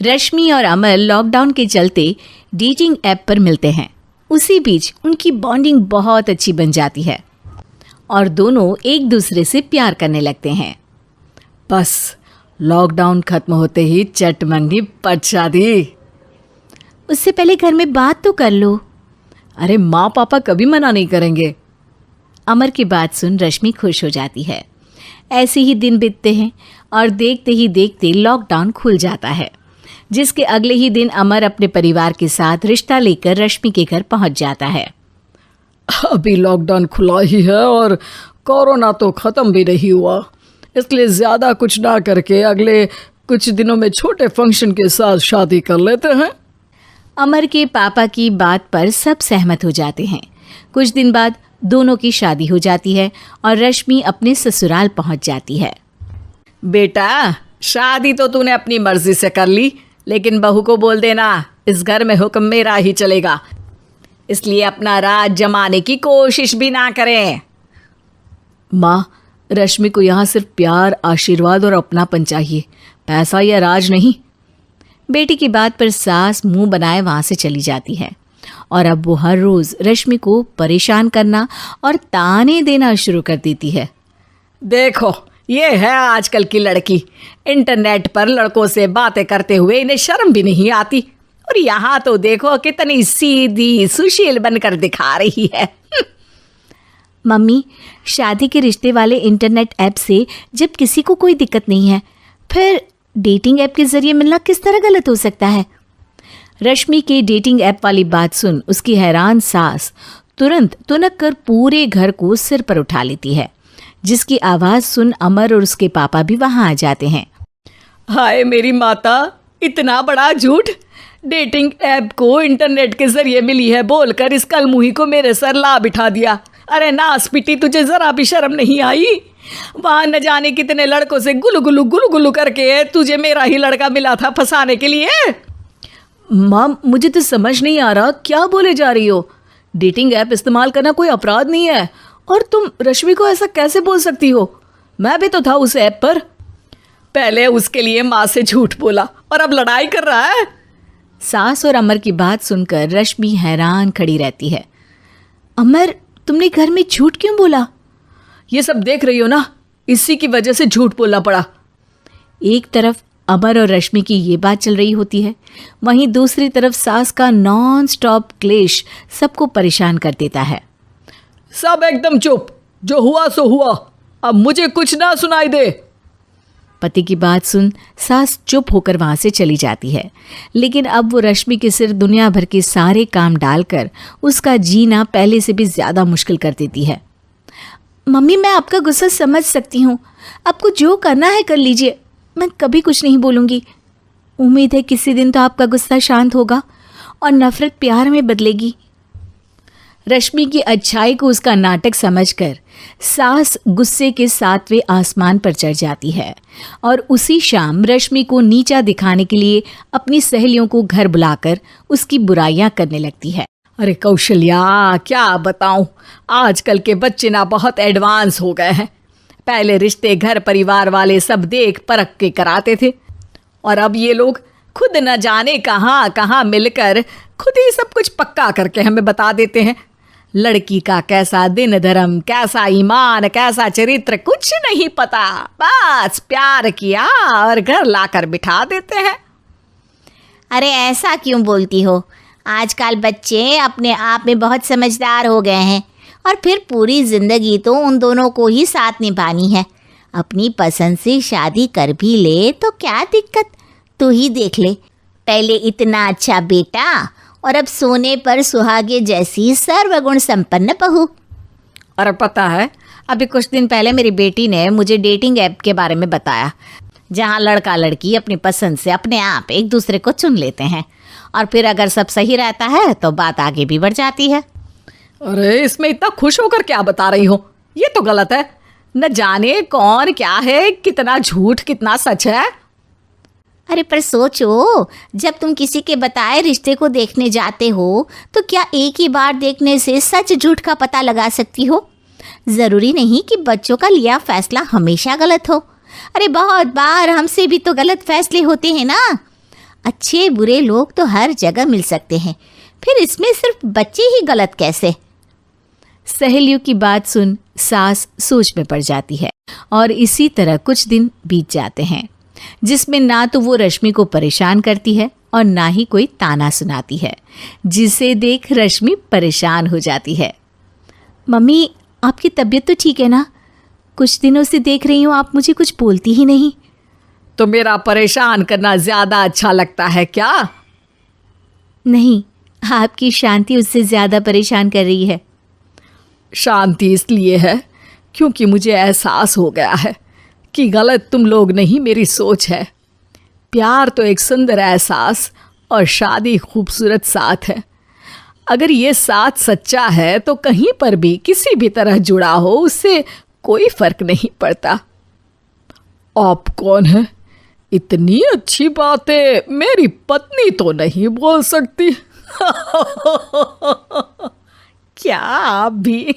रश्मि और अमर लॉकडाउन के चलते डेटिंग ऐप पर मिलते हैं। उसी बीच उनकी बॉन्डिंग बहुत अच्छी बन जाती है और दोनों एक दूसरे से प्यार करने लगते हैं। बस लॉकडाउन खत्म होते ही चट मंगनी पट शादी। उससे पहले घर में बात तो कर लो। अरे माँ पापा कभी मना नहीं करेंगे। अमर की बात सुन रश्मि खुश हो जाती है। ऐसे ही दिन बीतते हैं और देखते ही देखते लॉकडाउन खुल जाता है, जिसके अगले ही दिन अमर अपने परिवार के साथ रिश्ता लेकर रश्मि के घर पहुंच जाता है। अभी लॉकडाउन खुला ही है और कोरोना तो ख़त्म भी नहीं हुआ, इसलिए ज़्यादा कुछ ना करके अगले कुछ दिनों में छोटे फंक्शन के साथ शादी कर लेते हैं। अमर के पापा की बात पर सब सहमत हो जाते हैं। कुछ दिन बाद दोनों की शादी हो जाती है और रश्मि अपने ससुराल पहुंच जाती है। बेटा, शादी तो तूने अपनी मर्जी से कर ली, लेकिन बहू को बोल देना इस घर में हुक्म मेरा ही चलेगा, इसलिए अपना राज जमाने की कोशिश भी ना करें। माँ, रश्मि को यहाँ सिर्फ प्यार, आशीर्वाद और अपनापन चाहिए, पैसा या राज नहीं। बेटी की बात पर सास मुंह बनाए वहाँ से चली जाती है और अब वो हर रोज़ रश्मि को परेशान करना और ताने देना शुरू कर देती है। देखो, ये है आजकल की लड़की, इंटरनेट पर लड़कों से बातें करते हुए इन्हें शर्म भी नहीं आती, और यहाँ तो देखो कितनी सीधी सुशील बनकर दिखा रही है। मम्मी, शादी के रिश्ते वाले इंटरनेट ऐप से जब किसी को कोई दिक्कत नहीं है, फिर डेटिंग ऐप के जरिए मिलना किस तरह गलत हो सकता है? रश्मि के डेटिंग ऐप वाली बात सुन उसकी हैरान सास तुरंत तुनक कर पूरे घर को सिर पर उठा लेती है, जिसकी आवाज़ सुन अमर और उसके पापा भी वहाँ आ जाते हैं। हाय मेरी माता, इतना बड़ा झूठ! डेटिंग ऐप को इंटरनेट के जरिए मिली है बोलकर इस कलमुही को मेरे सर ला बिठा दिया। अरे नास पिटी, तुझे जरा भी शर्म नहीं आई? वहाँ न जाने कितने लड़कों से गुलू गुलू करके तुझे मेरा ही लड़का मिला था फंसाने के लिए। माँ, मुझे तो समझ नहीं आ रहा क्या बोले जा रही हो। डेटिंग ऐप इस्तेमाल करना कोई अपराध नहीं है, और तुम रश्मि को ऐसा कैसे बोल सकती हो? मैं भी तो था उस ऐप पर। पहले उसके लिए माँ से झूठ बोला और अब लड़ाई कर रहा है। सास और अमर की बात सुनकर रश्मि हैरान खड़ी रहती है। अमर, तुमने घर में झूठ क्यों बोला? ये सब देख रही हो ना, इसी की वजह से झूठ बोलना पड़ा। एक तरफ अमर और रश्मि की ये बात चल रही होती है, वहीं दूसरी तरफ सास का नॉन स्टॉप क्लेश सबको परेशान कर देता है। सब एकदम चुप, जो हुआ सो हुआ, अब मुझे कुछ ना सुनाई दे। पति की बात सुन सास चुप होकर वहाँ से चली जाती है, लेकिन अब वो रश्मि के सिर दुनिया भर के सारे काम डालकर उसका जीना पहले से भी ज़्यादा मुश्किल कर देती है। मम्मी, मैं आपका गुस्सा समझ सकती हूँ, आपको जो करना है कर लीजिए, मैं कभी कुछ नहीं बोलूँगी। उम्मीद है किसी दिन तो आपका गुस्सा शांत होगा और नफ़रत प्यार में बदलेगी। रश्मि की अच्छाई को उसका नाटक समझकर सास गुस्से के 7वें आसमान पर चढ़ जाती है और उसी शाम रश्मि को नीचा दिखाने के लिए अपनी सहेलियों को घर बुलाकर उसकी बुराइयां करने लगती है। अरे कौशल्या, क्या बताऊं, आजकल के बच्चे ना बहुत एडवांस हो गए हैं। पहले रिश्ते घर परिवार वाले सब देख परख के कराते थे, और अब ये लोग खुद न जाने कहाँ कहाँ मिलकर खुद ही सब कुछ पक्का करके हमें बता देते हैं। लड़की का कैसा दिन धर्म, कैसा ईमान, कैसा चरित्र कुछ नहीं पता, बस प्यार किया और घर लाकर बिठा देते हैं। अरे ऐसा क्यों बोलती हो? आजकल बच्चे अपने आप में बहुत समझदार हो गए हैं, और फिर पूरी ज़िंदगी तो उन दोनों को ही साथ निभानी है। अपनी पसंद से शादी कर भी ले तो क्या दिक्कत, तू ही देख ले, पहले इतना अच्छा बेटा और अब सोने पर सुहागे जैसी सर्वगुण संपन्न बहू। और पता है, अभी कुछ दिन पहले मेरी बेटी ने मुझे डेटिंग ऐप के बारे में बताया, जहाँ लड़का लड़की अपनी पसंद से अपने आप एक दूसरे को चुन लेते हैं, और फिर अगर सब सही रहता है तो बात आगे भी बढ़ जाती है। अरे इसमें इतना खुश होकर क्या बता रही हो? ये तो गलत है। न जाने कौन क्या है, कितना झूठ कितना सच है। अरे पर सोचो, जब तुम किसी के बताए रिश्ते को देखने जाते हो तो क्या एक ही बार देखने से सच झूठ का पता लगा सकती हो? ज़रूरी नहीं कि बच्चों का लिया फैसला हमेशा गलत हो। अरे बहुत बार हमसे भी तो गलत फैसले होते हैं ना। अच्छे बुरे लोग तो हर जगह मिल सकते हैं, फिर इसमें सिर्फ बच्चे ही गलत कैसे? सहेलियों की बात सुन सास सोच में पड़ जाती है और इसी तरह कुछ दिन बीत जाते हैं, जिसमें ना तो वो रश्मि को परेशान करती है और ना ही कोई ताना सुनाती है, जिसे देख रश्मि परेशान हो जाती है। मम्मी, आपकी तबीयत तो ठीक है ना? कुछ दिनों से देख रही हूँ आप मुझे कुछ बोलती ही नहीं। तो मेरा परेशान करना ज्यादा अच्छा लगता है क्या? नहीं, आपकी शांति उससे ज्यादा परेशान कर रही है। शांति इसलिए है क्योंकि मुझे एहसास हो गया है कि गलत तुम लोग नहीं, मेरी सोच है। प्यार तो एक सुंदर एहसास और शादी खूबसूरत साथ है। अगर ये साथ सच्चा है तो कहीं पर भी किसी भी तरह जुड़ा हो उससे कोई फर्क नहीं पड़ता। आप कौन है? इतनी अच्छी बातें मेरी पत्नी तो नहीं बोल सकती। क्या आप भी?